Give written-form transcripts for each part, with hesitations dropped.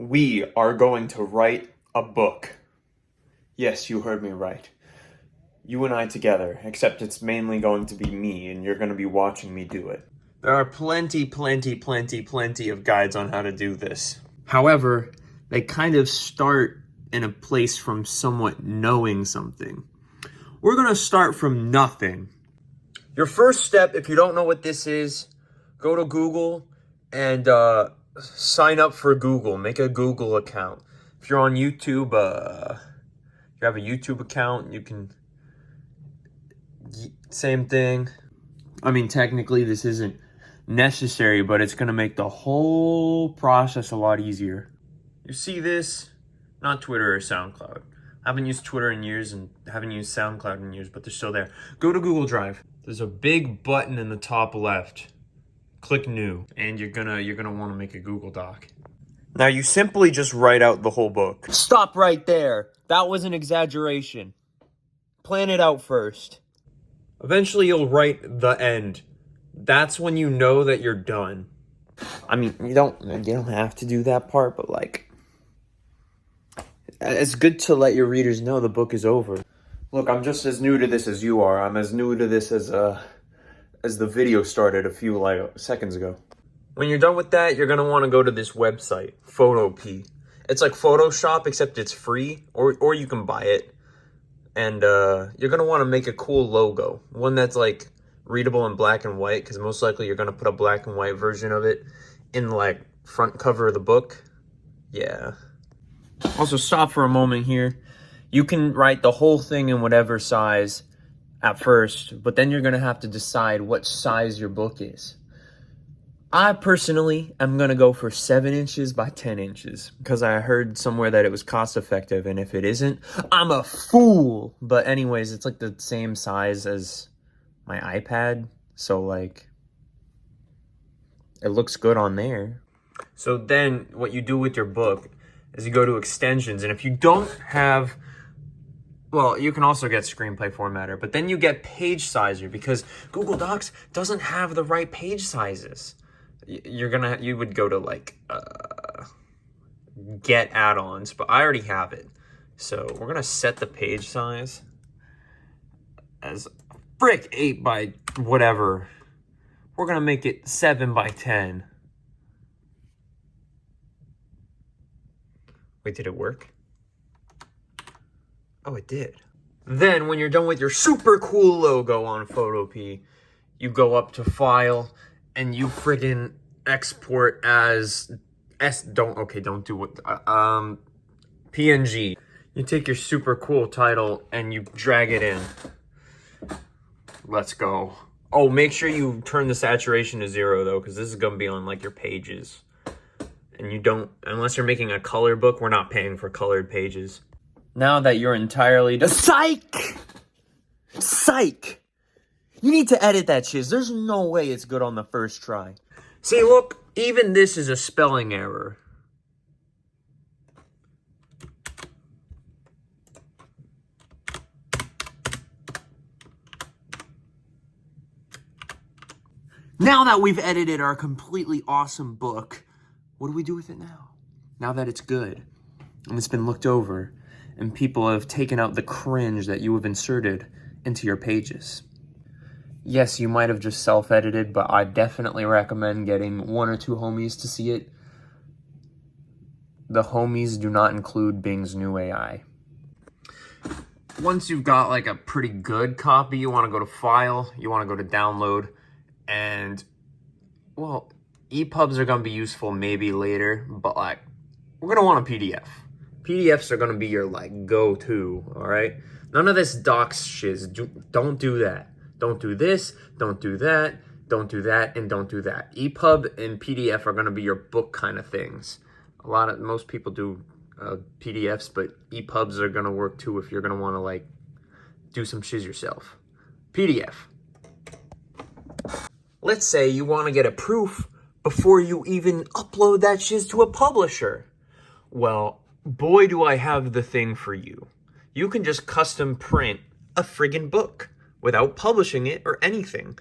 We are going to write a book. Yes, you heard me right. You and I together, except it's mainly going to be me, and you're going to be watching me do it. There are plenty of guides on how to do this. However, they kind of start in a place from somewhat knowing something. We're going to start from nothing. Your first step, if you don't know what this is, go to Google and sign up for Google. Make a Google account. If you're on YouTube, you have a YouTube account, you can... Same thing. I mean, technically this isn't necessary, but it's going to make the whole process a lot easier. You see this? Not Twitter or SoundCloud. I haven't used Twitter in years and haven't used SoundCloud in years, but they're still there. Go to Google Drive. There's a big button in the top left. Click New, and you're gonna want to make a Google Doc. Now you simply just write out the whole book. Stop right there. That was an exaggeration. Plan it out first. Eventually you'll write the end. That's when you know that you're done. I mean, you don't have to do that part, but like, it's good to let your readers know the book is over. Look, I'm just as new to this as you are. I'm as new to this as the video started a few seconds ago. When you're done with that, you're gonna want to go to this website, Photopea. It's like Photoshop, except it's free, or you can buy it. And you're going to want to make a cool logo. One that's like readable in black and white, because most likely you're going to put a black and white version of it in like front cover of the book. Yeah. Also, stop for a moment here. You can write the whole thing in whatever size at first, but then you're going to have to decide what size your book is. I personally am going to go for 7 inches by 10 inches because I heard somewhere that it was cost effective, and if it isn't, I'm a fool. But anyways, it's like the same size as my iPad, so like it looks good on there. So then what you do with your book is you go to extensions, and if you don't have, well, you can also get screenplay formatter, but then you get page sizer because Google Docs doesn't have the right page sizes. You would go to like get add-ons, but I already have it. So we're gonna set the page size as frick 8 by whatever. We're gonna make it 7 by 10. Wait, did it work? Oh, it did. Then when you're done with your super cool logo on Photopea, you go up to File and you friggin' export as don't do what PNG. You take your super cool title and you drag it in. Let's go. Oh, make sure you turn the saturation to 0 though, because this is gonna be on like your pages. And you don't, unless you're making a color book, we're not paying for colored pages. Now that you're entirely Psych! You need to edit that shiz. There's no way it's good on the first try. See, look, even this is a spelling error. Now that we've edited our completely awesome book, what do we do with it now? Now that it's good, and it's been looked over, and people have taken out the cringe that you have inserted into your pages. Yes, you might have just self-edited, but I definitely recommend getting 1 or 2 homies to see it. The homies do not include Bing's new AI. Once you've got like a pretty good copy, you want to go to File, you want to go to Download, and, well, EPUBs are going to be useful maybe later, but like, we're going to want a PDF. PDFs are going to be your like go-to, all right? None of this docs shiz. Don't do that. Don't do this, don't do that, don't do that, and don't do that. EPUB and PDF are going to be your book kind of things. Most people do PDFs, but EPUBs are going to work too if you're going to want to like do some shiz yourself. PDF. Let's say you want to get a proof before you even upload that shiz to a publisher. Well, boy, do I have the thing for you. You can just custom print a friggin' book without publishing it or anything.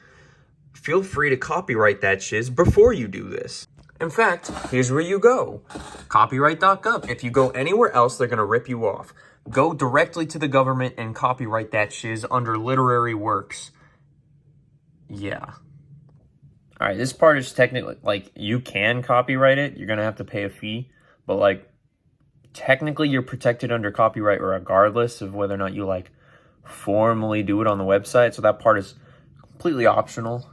Feel free to copyright that shiz before you do this. In fact, here's where you go. Copyright.gov. If you go anywhere else, they're going to rip you off. Go directly to the government and copyright that shiz under literary works. Yeah. All right, this part is technically, like, you can copyright it. You're going to have to pay a fee. But, like, technically you're protected under copyright regardless of whether or not you, like, formally do it on the website. So that part is completely optional.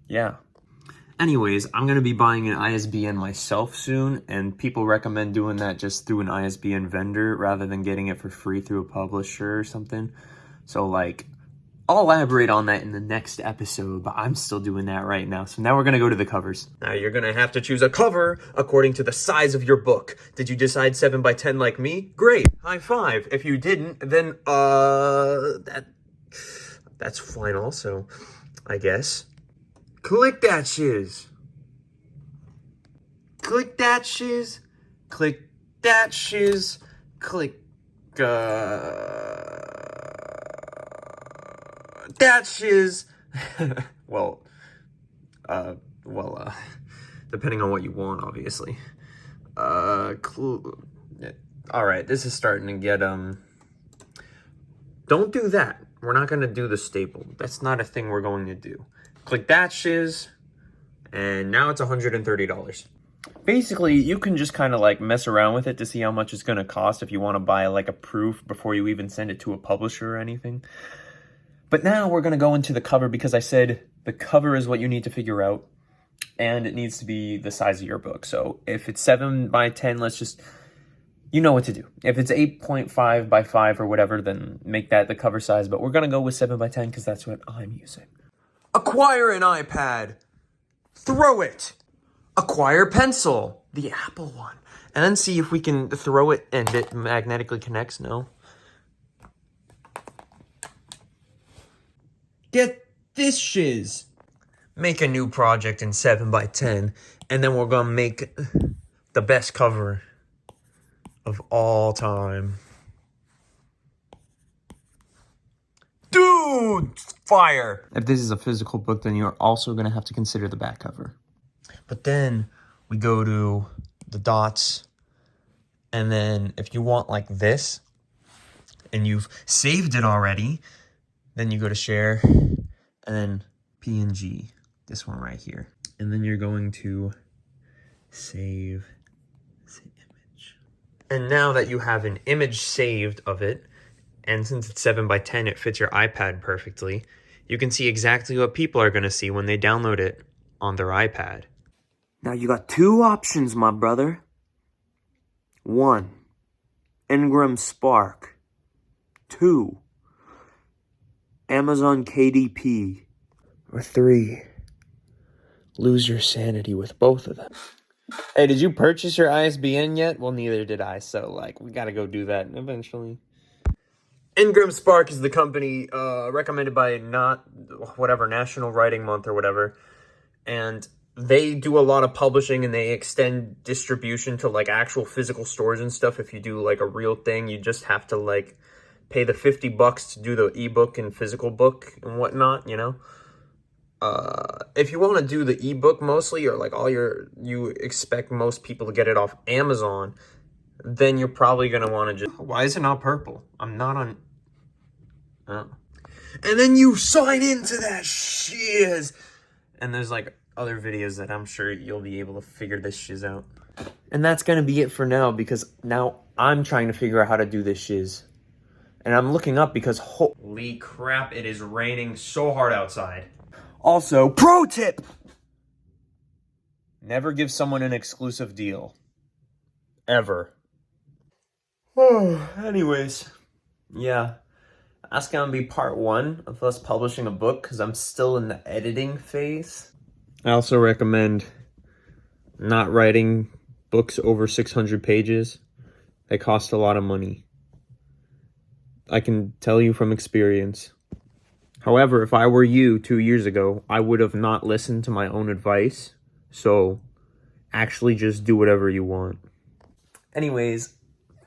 Yeah. Anyways, I'm going to be buying an ISBN myself soon, and people recommend doing that just through an ISBN vendor rather than getting it for free through a publisher or something. So, like, I'll elaborate on that in the next episode, but I'm still doing that right now. So now we're going to go to the covers. Now you're going to have to choose a cover according to the size of your book. Did you decide 7 by 10 like me? Great. High five. If you didn't, then, that's fine also, I guess. Click that shiz. Click that shiz. Click that shiz. Click, that shiz. well, depending on what you want, obviously. All right, this is starting to get, don't do that. We're not going to do the staple. That's not a thing we're going to do. Click that shiz, and now it's $130. Basically, you can just kind of like mess around with it to see how much it's going to cost if you want to buy like a proof before you even send it to a publisher or anything. But now we're going to go into the cover because I said the cover is what you need to figure out, and it needs to be the size of your book. So if it's 7 by 10, let's just... You know what to do. If it's 8.5 by 5 or whatever, then make that the cover size. But we're going to go with 7 by 10 because that's what I'm using. Acquire an iPad. Throw it. Acquire pencil. The Apple one. And then see if we can throw it and it magnetically connects. No. Get this shiz. Make a new project in 7 by 10. And then we're going to make the best cover of all time. Dude, fire! If this is a physical book, then you're also going to have to consider the back cover. But then we go to the dots, and then if you want like this, and you've saved it already, then you go to share, and then PNG, this one right here. And then you're going to save image. And now that you have an image saved of it, and since it's 7 by 10, it fits your iPad perfectly, you can see exactly what people are going to see when they download it on their iPad. Now you got 2 options, my brother. 1, Ingram Spark. 2, Amazon KDP. Or 3, lose your sanity with both of them. Hey, did you purchase your ISBN yet? Well, neither did I, so, like, we gotta go do that eventually. Ingram Spark is the company recommended by National Writing Month or whatever, and they do a lot of publishing and they extend distribution to, like, actual physical stores and stuff. If you do, like, a real thing, you just have to, like, pay the $50 to do the ebook and physical book and whatnot, you know? If you want to do the ebook mostly, or like you expect most people to get it off Amazon, then you're probably going to want to just... Why is it not purple? I'm not on... Oh. And then you sign into that shiz. And there's like other videos that I'm sure you'll be able to figure this shiz out. And that's going to be it for now, because now I'm trying to figure out how to do this shiz. And I'm looking up because holy crap, it is raining so hard outside. Also, pro tip! Never give someone an exclusive deal. Ever. Anyways, yeah. That's gonna be part 1 of us publishing a book, because I'm still in the editing phase. I also recommend not writing books over 600 pages. They cost a lot of money. I can tell you from experience. However, if I were you 2 years ago, I would have not listened to my own advice. So, actually just do whatever you want. Anyways,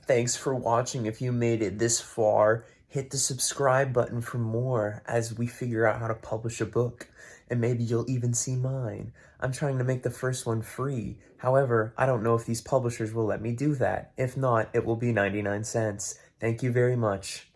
thanks for watching. If you made it this far, hit the subscribe button for more as we figure out how to publish a book. and maybe you'll even see mine. I'm trying to make the first one free. However, I don't know if these publishers will let me do that. If not, it will be 99 cents. Thank you very much.